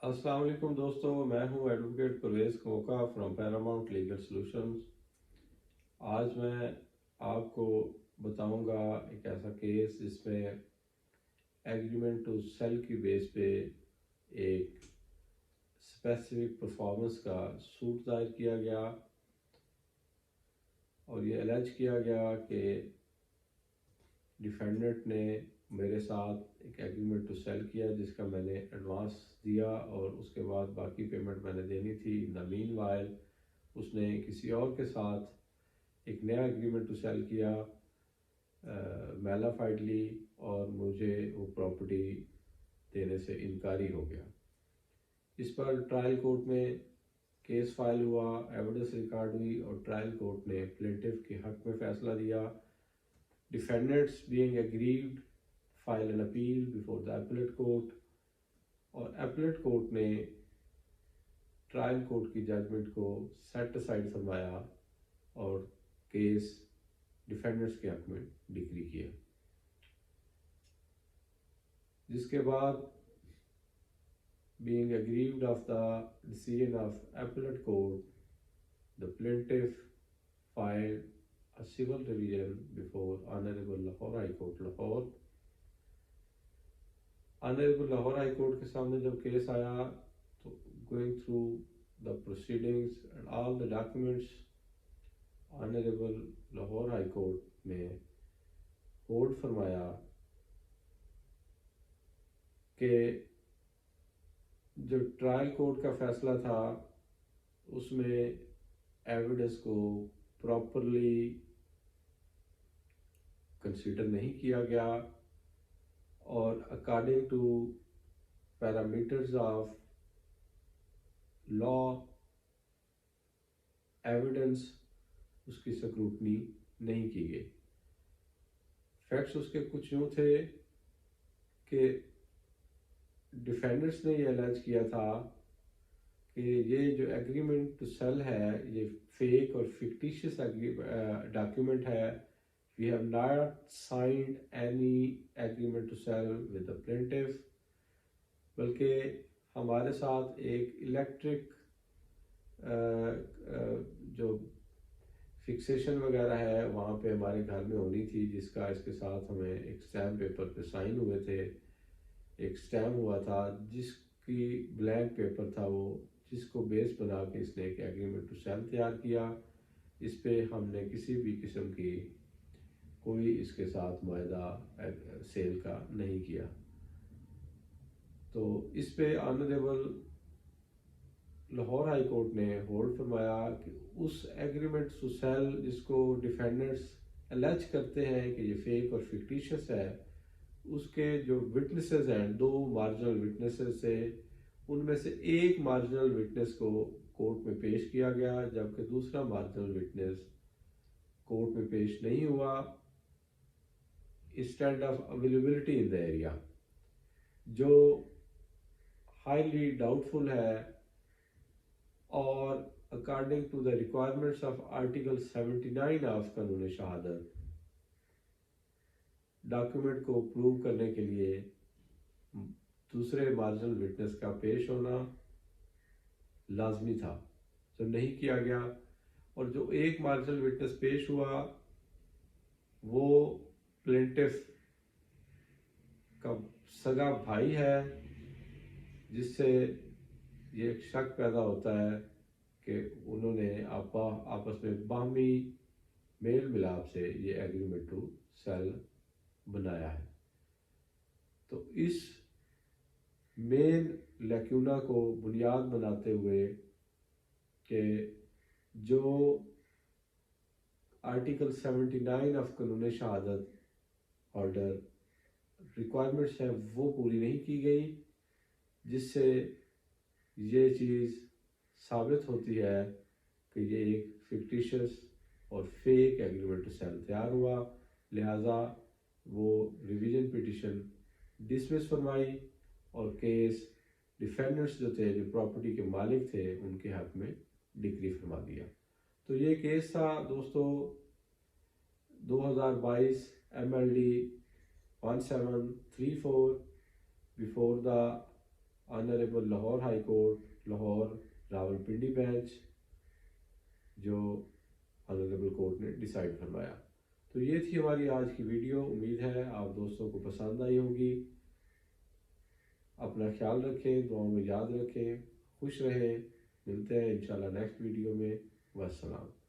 अस्सलाम वालेकुम दोस्तों, मैं हूं advocate Parvez Khoka from Paramount legal solutions. आज मैं आपको बताऊंगा एक ऐसा केस जिसमें एग्रीमेंट टू सेल की बेस पे एक स्पेसिफिक परफॉर्मेंस का सूट दायर किया गया और ये अलर्ज किया गया कि डिफेंडेंट ने मेरे साथ एक एग्रीमेंट टू सेल किया जिसका मैंने एडवांस दिया और उसके बाद बाकी पेमेंट मैंने देनी थी। इन द मीन वाइल उसने किसी और के साथ एक नया एग्रीमेंट टू सेल किया मैलाफाइडली और मुझे वो प्रॉपर्टी देने से इनकारी हो गया। इस पर ट्रायल कोर्ट में केस फाइल हुआ, एविडेंस रिकॉर्ड हुई और ट्रायल कोर्ट ने प्लेंटिफ के हक में फैसला दिया। Defendants being aggrieved file an appeal before the appellate court और एपलेट कोर्ट ने ट्रायल कोर्ट की जजमेंट को सेट असाइड फरमाया और केस डिफेंडेंट्स के हक में डिक्री किया, जिसके बाद being aggrieved of the decision of appellate court, the plaintiff filed a civil revision before Honorable Lahore High Court, Lahore. Honorable Lahore High Court के सामने जब केस आया तो going through the proceedings and all the documents, Honorable Lahore High Court ने hold फरमाया कि जो trial court का फैसला था उसमें एविडेंस को प्रॉपरली कंसीडर नहीं किया गया और according two parameters of law evidence उसकी स्क्रूटनी नहीं की गई। फैक्ट्स उसके कुछ यूँ थे कि डिफेंडर्स ने ये अलर्ज किया था कि ये जो एग्रीमेंट टू सेल है ये फेक और फिक्टिशियस डॉक्यूमेंट है। We have not signed any agreement to sell with the plaintiff, बल्कि हमारे साथ एक इलेक्ट्रिक जो फिक्सेशन वगैरह है वहाँ पे हमारे घर में होनी थी, जिसका इसके साथ हमें एक स्टैम्प पेपर पे साइन हुए थे, एक स्टैम्प हुआ था जिसकी ब्लैंक पेपर था वो, जिसको बेस बना के इसने एक एग्रीमेंट टू सेल तैयार किया। इस पे हमने किसी भी किस्म की कोई इसके साथ मुआहदा सेल का नहीं किया। तो इस पे ऑनरेबल लाहौर हाई कोर्ट ने होल्ड फरमाया कि उस एग्रीमेंट टू सेल जिसको डिफेंडेंट्स अलर्ज करते हैं कि ये फेक और फिक्टिशियस है, उसके जो विटनेसेस हैं, दो मार्जिनल विटनेसेस से उनमें से एक मार्जिनल विटनेस को कोर्ट में पेश किया गया जबकि दूसरा मार्जिनल विटनेस कोर्ट में पेश नहीं हुआ। Stand of availability in the area जो हाईली डाउटफुल है और according to the requirements of article 79 of कानून शहादत डॉक्यूमेंट को प्रूव करने के लिए दूसरे मार्जिनल विटनेस का पेश होना लाजमी था, जो नहीं किया गया। और जो एक मार्जिनल विटनेस पेश हुआ वो प्लेंटिफ का सगा भाई है, जिससे ये एक शक पैदा होता है कि उन्होंने आपस में बाहमी मेल मिलाप से ये एग्रीमेंट टू सेल बनाया है। तो इस मेन लैक्यूना को बुनियाद बनाते हुए कि जो आर्टिकल 79 ऑफ कानून शहादत ऑर्डर रिक्वायरमेंट्स हैं वो पूरी नहीं की गई, जिससे ये चीज़ साबित होती है कि ये एक फिक्टिशियस और फेक एग्रीमेंट टू सेल तैयार हुआ। लिहाजा वो रिवीजन पिटिशन डिसमिस फरमाई और केस डिफेंडेंट्स जो थे, जो प्रॉपर्टी के मालिक थे, उनके हक में डिक्री फरमा दिया। तो ये केस था दोस्तों 2022 MLD 1734 before the honourable Lahore high court Lahore Rawalpindi bench جو آنریبل کورٹ نے ڈیسائیڈ فرمایا۔ تو یہ تھی ہماری آج کی ویڈیو، امید ہے آپ دوستوں کو پسند آئی ہوگی۔ اپنا خیال رکھیں، دعاؤں میں یاد رکھیں، خوش رہیں، ملتے ہیں انشاءاللہ نیکسٹ ویڈیو میں۔ والسلام۔